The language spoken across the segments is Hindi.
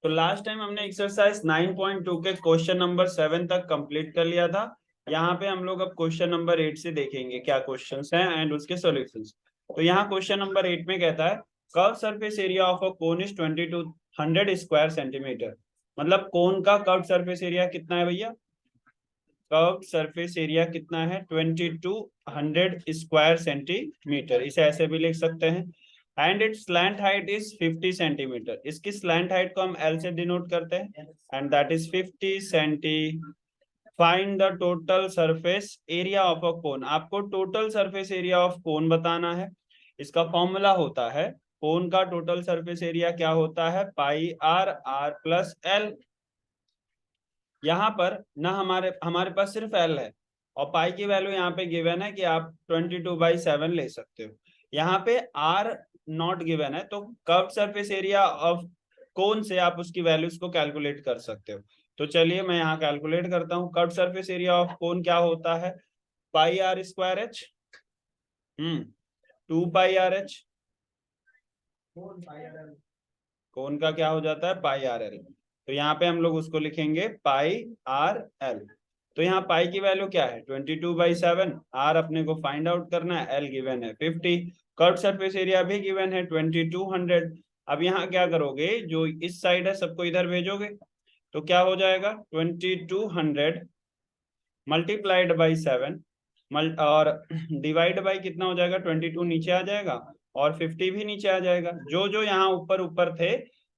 तो लास्ट टाइम हमने एक्सरसाइज 9.2 के क्वेश्चन नंबर 7 तक कंप्लीट कर लिया था। यहाँ पे हम लोग अब क्वेश्चन नंबर 8 से देखेंगे क्या क्वेश्चंस हैं एंड उसके सॉल्यूशंस। तो यहाँ क्वेश्चन नंबर 8 में कहता है curve surface area of a cone is 2200 square centimetre. मतलब कोन का कर्व सरफेस एरिया कितना है भैया? कर्व सरफेस एरिया कितना है? 2200 स्क्वायर सेंटीमीटर। इसे ऐसे भी लिख सकते हैं। And it's slant height is 50 centimetre. इसकी स्लैंट हाइट को हम एल से डिनोट करते हैं and that is 50 centi. Find the total surface area of a cone. आपको total surface area of cone बताना है। इसका फॉर्मूला होता है, कोन का टोटल सरफेस एरिया क्या होता है? Pi are, are plus L. यहाँ पर ना हमारे हमारे पास सिर्फ एल है और पाई की वैल्यू यहाँ पे गिवन है कि आप 22/7 ले सकते हो। यहाँ पे आर नॉट गिवन है, तो कर्व सरफेस एरिया ऑफ कोन से आप उसकी वैल्यूज को कैलकुलेट कर सकते हो। तो चलिए मैं यहाँ कैलकुलेट करता हूँ। Curve surface area of cone क्या होता है? Pi r square h. 2 pi r h. Cone का क्या हो जाता है? Pi r l. तो यहाँ पे हम लोग उसको लिखेंगे पाई आर एल। तो यहाँ पाई की वैल्यू क्या है? 22/7। आर अपने को फाइंड आउट करना है, एल गिवन है 50। कर्व सरफेस एरिया भी गिवन है 2200। अब यहाँ क्या करोगे, जो इस साइड है सबको इधर भेजोगे तो क्या हो जाएगा? 2200 मल्टीप्लाइड बाई 7 और डिवाइड बाई कितना हो जाएगा? 22 नीचे आ जाएगा और 50 भी नीचे आ जाएगा। जो जो यहाँ ऊपर ऊपर थे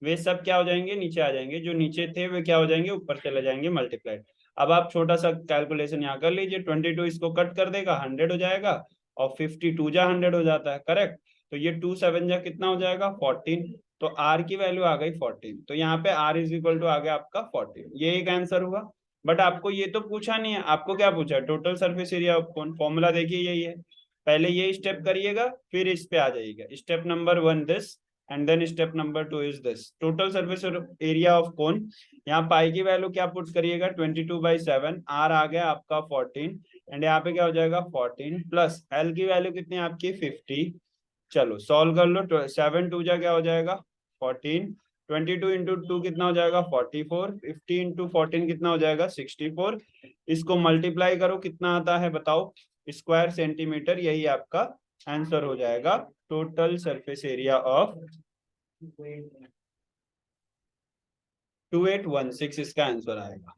वे सब क्या हो जाएंगे? नीचे आ जाएंगे। जो नीचे थे वे क्या हो जाएंगे? ऊपर चले जाएंगे मल्टीप्लाइड। अब आप छोटा सा कैलकुलेशन यहाँ कर लीजिए। 22 इसको कट कर देगा, 100 हो जाएगा और 52 जा 100 हो जाता है, करेक्ट। तो ये 2 7 जा कितना हो जाएगा? 14। तो आर की वैल्यू आ गई 14। तो यहाँ पे आर इज इक्वल टू आ गया आपका 14। ये एक आंसर हुआ। बट आपको ये तो पूछा नहीं है। आपको क्या पूछा? Total surface area of cone. Formula देखिए यही है। पहले ये स्टेप करिएगा फिर इस पे आ जाइएगा। Step number 1 this and then step number 2 is this. Total surface area of cone. यहाँ पाई की वैल्यू क्या पुट करिएगा? 22/7। आर आ गया आपका 14 एंड यहाँ पे क्या हो जाएगा? 14 प्लस एल की वैल्यू कितनी है आपकी? 50। चलो सॉल्व कर लो। 7 2 जा क्या हो जाएगा? 14। 22 इंटू 2 कितना हो जाएगा? 44। 50 इंटू 14 कितना हो जाएगा? 64। इसको मल्टीप्लाई करो कितना आता है बताओ? Square centimetre. यही आपका आंसर हो जाएगा। टोटल सरफेस एरिया ऑफ 2816 इसका आंसर आएगा।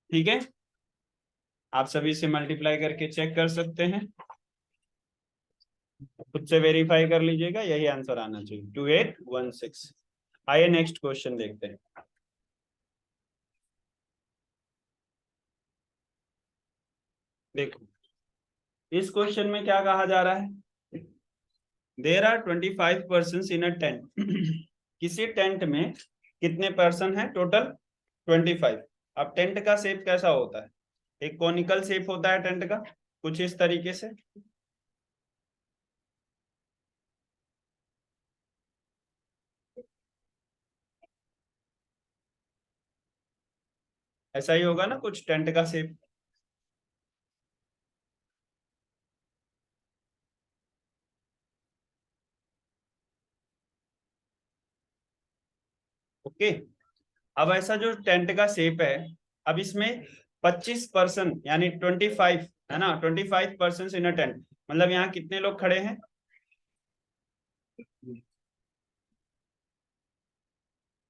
ठीक है, आप सभी से मल्टीप्लाई करके चेक कर सकते हैं, खुद से वेरीफाई कर लीजिएगा। यही आंसर आना चाहिए 2816। आइए नेक्स्ट क्वेश्चन देखते हैं। देखो इस क्वेश्चन में क्या कहा जा रहा है? There are 25 person in a tent. किसी टेंट में कितने पर्सन है टोटल? 25। अब टेंट का शेप कैसा होता है? एक कॉनिकल शेप होता है टेंट का, कुछ इस तरीके से। ऐसा ही होगा ना कुछ टेंट का शेप। ओके। अब ऐसा जो टेंट का शेप है, अब इसमें 25 पर्सन यानी 25 है ना, 25 पर्सन इन अ टेंट। मतलब यहाँ कितने लोग खड़े हैं?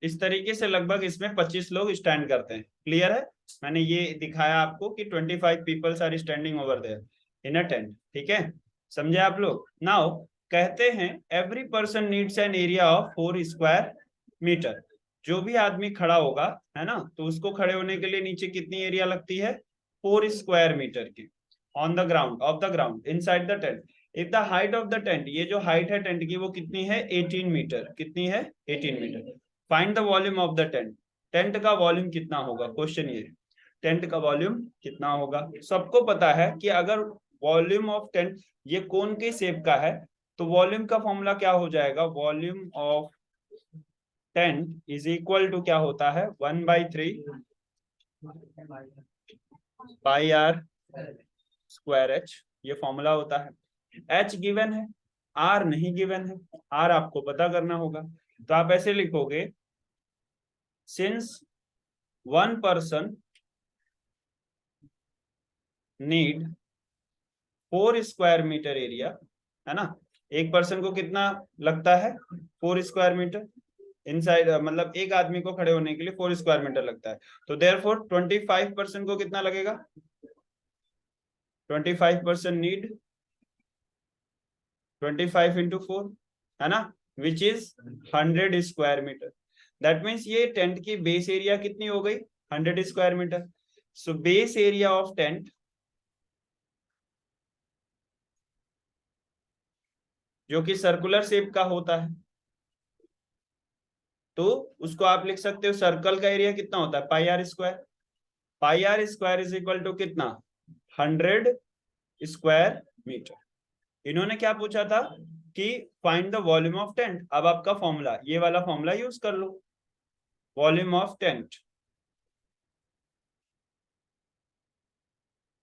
इस तरीके से लगभग इसमें 25 लोग स्टैंड करते हैं। क्लियर है? मैंने ये दिखाया आपको कि 25 peoples are standing over there in a tent. ठीक है, समझे आप लोग? नाउ कहते हैं every person needs an area of 4 square metre. जो भी आदमी खड़ा होगा है ना, तो उसको खड़े होने के लिए नीचे कितनी एरिया लगती है? 4 स्क्वायर मीटर की। On the ground, of the ground, inside the tent. If the height of the tent, ये जो हाइट है टेंट की वो कितनी है? 18 मीटर। कितनी है? 18 metre. Find the volume of the tent. Tent का वॉल्यूम कितना होगा? क्वेश्चन ये, टेंट का वॉल्यूम कितना होगा? सबको पता है कि अगर वॉल्यूम ऑफ टेंट ये कोन के शेप का है तो वॉल्यूम का फॉर्मूला क्या हो जाएगा? Volume of tent is equal to क्या होता है? 1/3 पाई आर स्क्वायर एच। ये फॉर्मूला होता है। एच गिवन है आर नहीं गिवन है, आर आपको पता करना होगा। तो आप ऐसे लिखोगे, since one person need 4 square metre area, है ना, एक पर्सन को कितना लगता है 4 स्क्वायर मीटर इनसाइड, मतलब एक आदमी को खड़े होने के लिए 4 स्क्वायर मीटर लगता है। तो देयरफॉर 25% को कितना लगेगा, 25% नीड 25 × 4, है ना, which is 100 square metre. That means ये टेंट की बेस एरिया कितनी हो गई, 100 square metre. So base area of tent जो कि सर्कुलर शेप का होता है, तो उसको आप लिख सकते हो, सर्कल का एरिया कितना होता है πr²। πr² is equal to कितना, 100 स्क्वायर मीटर। इन्होंने क्या पूछा था कि find the volume of tent. अब आपका फॉर्मूला, ये वाला फॉर्मूला यूज कर लो, वॉल्यूम ऑफ टेंट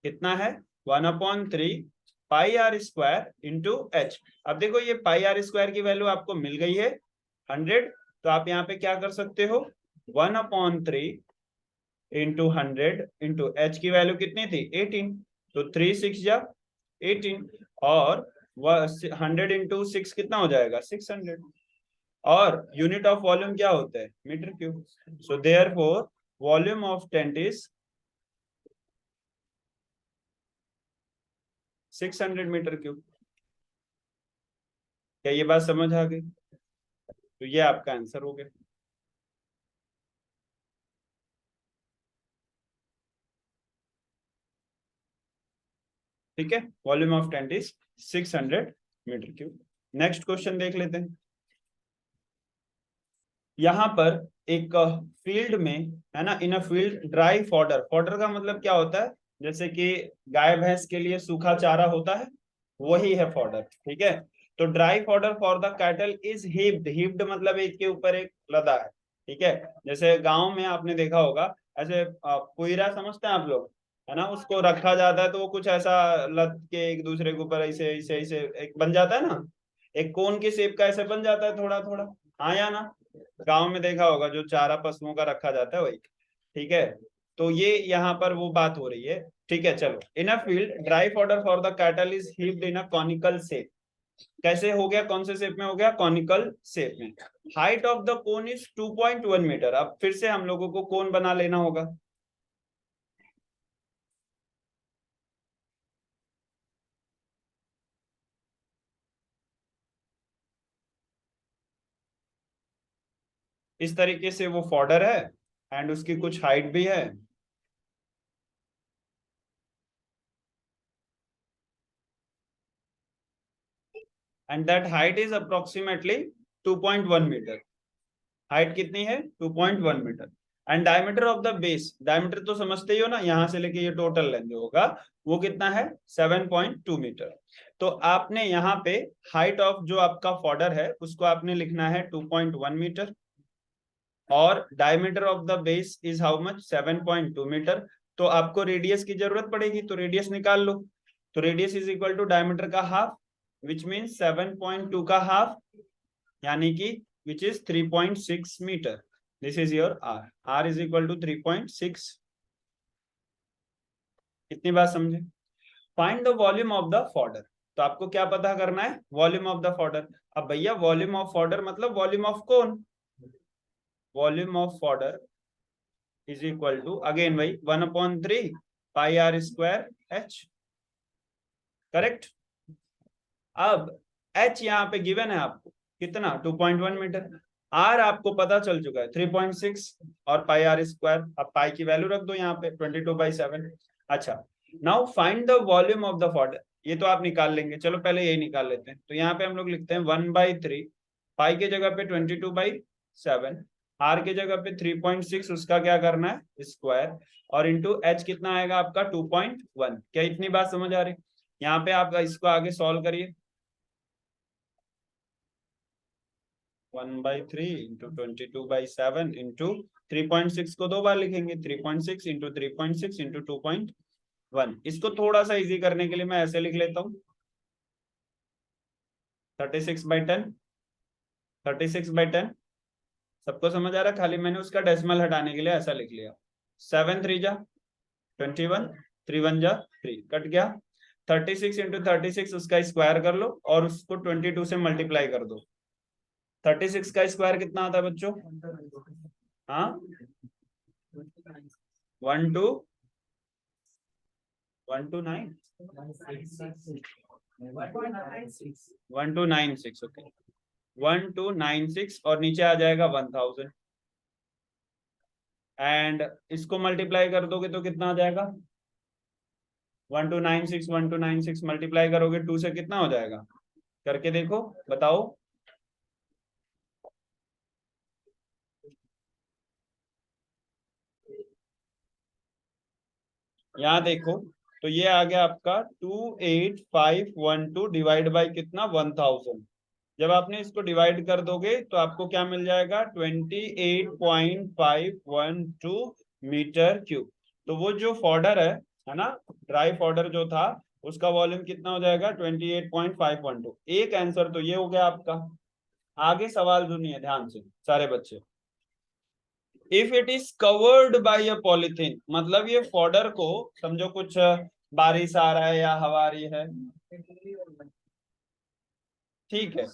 कितना है 1/3 πr² इंटू एच। अब देखो ये πr² की वैल्यू आपको मिल गई है 100, तो आप यहाँ पे क्या कर सकते हो, 1/3 इंटू 100 इंटू एच की वैल्यू कितनी थी 18, तो 3 6 जा 18, और 100 इंटू 6 कितना हो जाएगा 600, और यूनिट ऑफ वॉल्यूम क्या होता है metre cube. So therefore volume of tent is 600 metre cube. क्या ये बात समझ आ गई, तो ये आपका आंसर हो गया। ठीक है, volume of tent is 600 metre cube. Next question देख लेते हैं। यहाँ पर एक फील्ड में, है ना, in a field dry fodder, fodder का मतलब क्या होता है, जैसे कि गाय भैंस के लिए सूखा चारा होता है, वही है फॉडर। ठीक है, तो dry fodder for the cattle is heaped, heaped मतलब एक के ऊपर एक लदा है। ठीक है, जैसे गांव में आपने देखा होगा, ऐसे पुइरा समझते हैं आप लोग, है ना, उसको रखा जाता है तो वो कुछ ऐसा लद के एक दूसरे के ऊपर ऐसे ऐसे ऐसे एक बन जाता है ना, एक कोन के शेप का ऐसे बन जाता है थोड़ा थोड़ा, हाँ या ना, गांव में देखा होगा जो चारा पशुओं का रखा जाता है वही। ठीक है, तो ये यहाँ पर वो बात हो रही है। ठीक है, चलो, in a field dry fodder for the cattle is heaped in a conical shape. कैसे हो गया, कौन से शेप में हो गया, कॉनिकल शेप में। Height of the cone is 2.1 metre. अब फिर से हम लोगों को कोन बना लेना होगा। इस तरीके से वो फॉडर है एंड उसकी कुछ हाइट भी है, and that height is approximately 2.1 metre. Height कितनी है 2.1 metre. And diameter of the base, diameter तो समझते ही हो ना, यहां से लेके ये टोटल लेंथ होगा वो कितना है 7.2 मीटर। तो आपने यहाँ पे हाइट ऑफ जो आपका फॉडर है उसको आपने लिखना है 2.1 मीटर, और diameter of the base is how much 7.2 metre. तो आपको रेडियस की जरूरत पड़ेगी, तो रेडियस निकाल लो। तो radius is equal to diameter का हाफ, विच मीन्स 7.2 का हाफ, यानी कि which is 3.6 meter. This is your r. R is equal to 3.6. कितनी बात समझे। Find the volume of the fodder, तो आपको क्या पता करना है, वॉल्यूम ऑफ द फॉडर। अब भैया वॉल्यूम ऑफ फॉडर मतलब volume of cone, volume of fodder is equal to again भाई 1/3 πr² h। करेक्ट। अब h यहाँ पे गिवन है आपको कितना 2.1 मीटर, r आपको पता चल चुका है 3.6, और πr², अब पाई की वैल्यू रख दो यहाँ पे 22/7। अच्छा, now find the volume of the fodder, ये तो आप निकाल लेंगे, चलो पहले यही निकाल लेते हैं। तो यहाँ पे हम लोग लिखते हैं 1/3, पाई के जगह पे 22/7, आर के जगह पे 3.6, उसका क्या करना है स्क्वायर, और इंटू एच कितना आएगा आपका 2.1। क्या इतनी बात समझ आ रही, यहाँ पे आप इसको आगे सॉल्व करिए। 1/3 इंटू 22/7 इंटू 3.6 को दो बार लिखेंगे, 3.6 इंटू 3.6 इंटू 2.1। इसको थोड़ा सा इजी करने के लिए मैं ऐसे लिख लेता हूँ 36/10, 36/10 सबको समझ आ रहा है? खाली मैंने उसका डेसिमल हटाने के लिए ऐसा लिख लिया। 7 3 जा 21, 3 1 जा 3, कट गया। 36 इंटू 36 उसका स्क्वायर कर लो और उसको 22 से मल्टीप्लाई कर दो। 36 का स्क्वायर कितना आता है बच्चों? हाँ 1 2 1 2 9 1296। ओके 1296 और नीचे आ जाएगा 1000 एंड इसको मल्टीप्लाई कर दोगे तो कितना आ जाएगा? 1296 मल्टीप्लाई करोगे 2 से कितना हो जाएगा? करके देखो बताओ। यहाँ देखो तो ये आ गया आपका 28512 डिवाइड बाई कितना? 1000। जब आपने इसको डिवाइड कर दोगे तो आपको क्या मिल जाएगा? 28.512 मीटर क्यूब। तो वो जो फॉडर है ना, ड्राई फॉडर जो था उसका वॉल्यूम कितना हो जाएगा? 28.512। एक आंसर तो ये हो गया आपका। आगे सवाल सुनिए ध्यान से सारे बच्चे। If it is covered by a polythene, मतलब ये फॉडर को समझो कुछ बारिश आ रहा है या हवा आ रही है, ठीक है,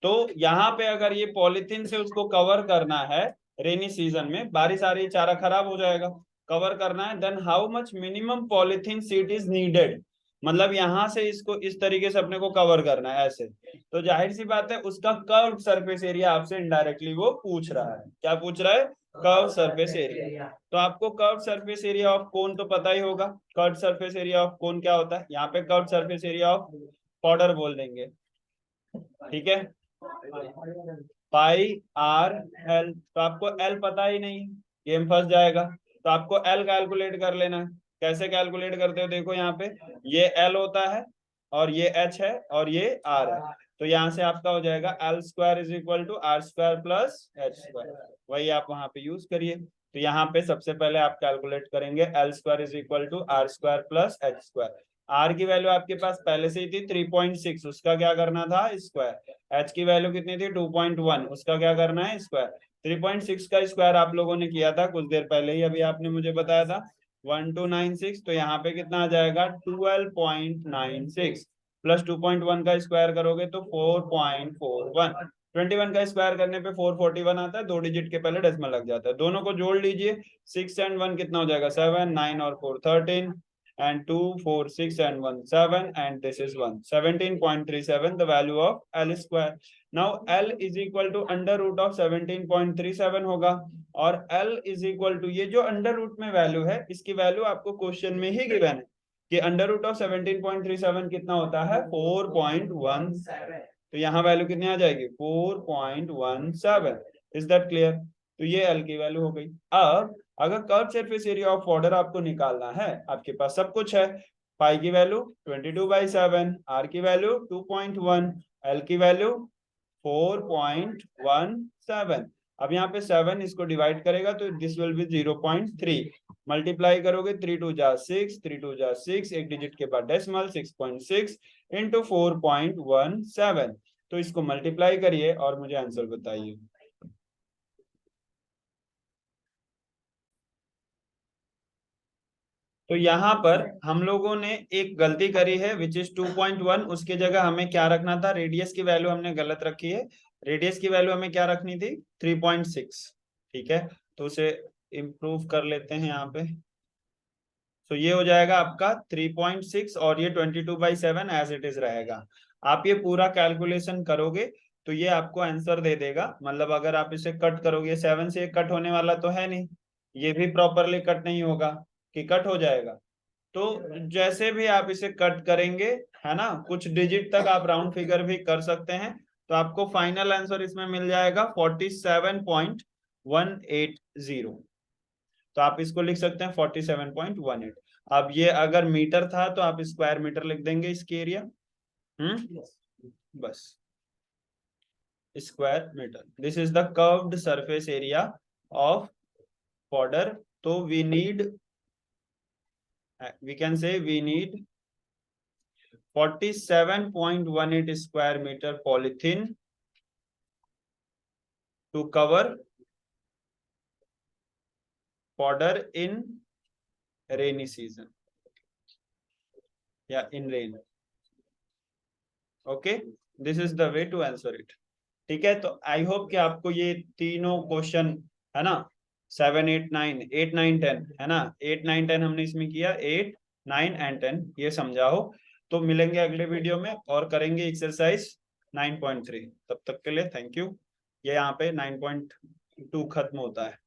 तो यहाँ पे अगर ये पॉलिथीन से उसको कवर करना है, रेनी सीजन में बारिश आ रही है चारा खराब हो जाएगा, कवर करना है, then how much minimum polythene sheet is needed, मतलब यहाँ से इसको इस तरीके से अपने को कवर करना है ऐसे, तो जाहिर सी बात है उसका कर्व सरफेस एरिया आपसे इनडायरेक्टली वो पूछ रहा है। क्या पूछ रहा है? Curve surface area. तो आपको कर्व सरफेस एरिया ऑफ कोन तो पता ही होगा। Curve surface area of cone क्या होता है? यहाँ पे curve surface area of powder बोल देंगे, ठीक है, पाई आर एल। तो आपको एल पता ही नहीं, गेम फंस जाएगा। तो आपको एल कैलकुलेट कर लेना है। कैसे कैलकुलेट करते हो? देखो यहाँ पे ये एल होता है और ये एच है और ये आर है, तो यहाँ से आपका हो जाएगा l square is equal to r square plus h square. वही आप वहां पे यूज करिए। तो यहाँ पे सबसे पहले आप कैलकुलेट करेंगे l square is equal to r square plus h square. R की वैल्यू आपके पास पहले से ही थी 3.6, उसका क्या करना था? स्क्वायर। एच की वैल्यू कितनी थी? 2.1, उसका क्या करना है? स्क्वायर। 3.6 का स्क्वायर आप लोगों ने किया था कुछ देर पहले ही, अभी आपने मुझे बताया था 1296, तो यहाँ पे कितना आ जाएगा? 12.96 प्लस 2.1 का स्क्वायर करोगे तो 4.41। 21 का स्क्वायर करने पे 441 आता है, 2 डिजिट के पहले डेसिमल लग जाता है। दोनों को जोड़ लीजिए, 6 एंड 1 कितना हो जाएगा? 7, 9 और 4 13 and 2 4 6 and 1 7 and this is 1 17.37 the value of L square. Now L is equal to under root of 17.37 होगा, और L is equal to ये जो अंडर रूट में वैल्यू है इसकी वैल्यू आपको क्वेश्चन में ही गिवन है कि अंडर रूट ऑफ 17.37 कितना होता है? 4.17। तो यहाँ वैल्यू कितनी आ जाएगी? 4.17। Is that clear? तो ये एल की वैल्यू हो गई। अब अगर curve surface area of order आपको निकालना है, आपके पास सब कुछ है, पाई की वैल्यू 22/7, आर की वैल्यू 2.1, एल की वैल्यू 4.17। अब यहाँ पे 7 इसको डिवाइड करेगा तो दिस विल बी 0.3, मल्टीप्लाई करोगे 3 2 जा 6, 3 2 जा 6, एक डिजिट के बाद डेसिमल 6.6 इंटू 4.17। तो इसको मल्टीप्लाई करिए और मुझे आंसर बताइए। तो यहाँ पर हम लोगों ने एक गलती करी है विच इज 2.1, उसके जगह हमें क्या रखना था? रेडियस की वैल्यू हमने गलत रखी है। रेडियस की वैल्यू हमें क्या रखनी थी? 3.6, ठीक है, तो उसे इम्प्रूव कर लेते हैं यहाँ पे। तो ये हो जाएगा आपका 3.6 और ये 22/7 एज इट इज रहेगा। आप ये पूरा कैलकुलेशन करोगे तो ये आपको आंसर दे देगा, मतलब अगर आप इसे कट करोगे, 7 से कट होने वाला तो है नहीं, ये भी प्रॉपरली कट नहीं होगा कि कट हो जाएगा। तो जैसे भी आप इसे कट करेंगे, है ना, कुछ डिजिट तक आप राउंड फिगर भी कर सकते हैं, तो आपको फाइनल आंसर इसमें मिल जाएगा 47.180। तो आप इसको लिख सकते हैं 47.18। अब ये अगर मीटर था तो आप स्क्वायर मीटर लिख देंगे इसकी एरिया, बस square metre. This is the curved surface area of powder। तो we can say we need 47.18 square metre polythene to cover powder in rainy season या in rain. Okay, this is the way to answer it. ठीक है, तो आई होप कि आपको ये तीनों क्वेश्चन है ना, 7, 8, 9, 8, 9, 10 है ना, 8, 9, 10 हमने इसमें किया, 8, 9 एंड 10 ये समझा हो. तो मिलेंगे अगले वीडियो में और करेंगे एक्सरसाइज 9.3. तब तक के लिए थैंक यू. ये यहाँ पे 9.2 खत्म होता है.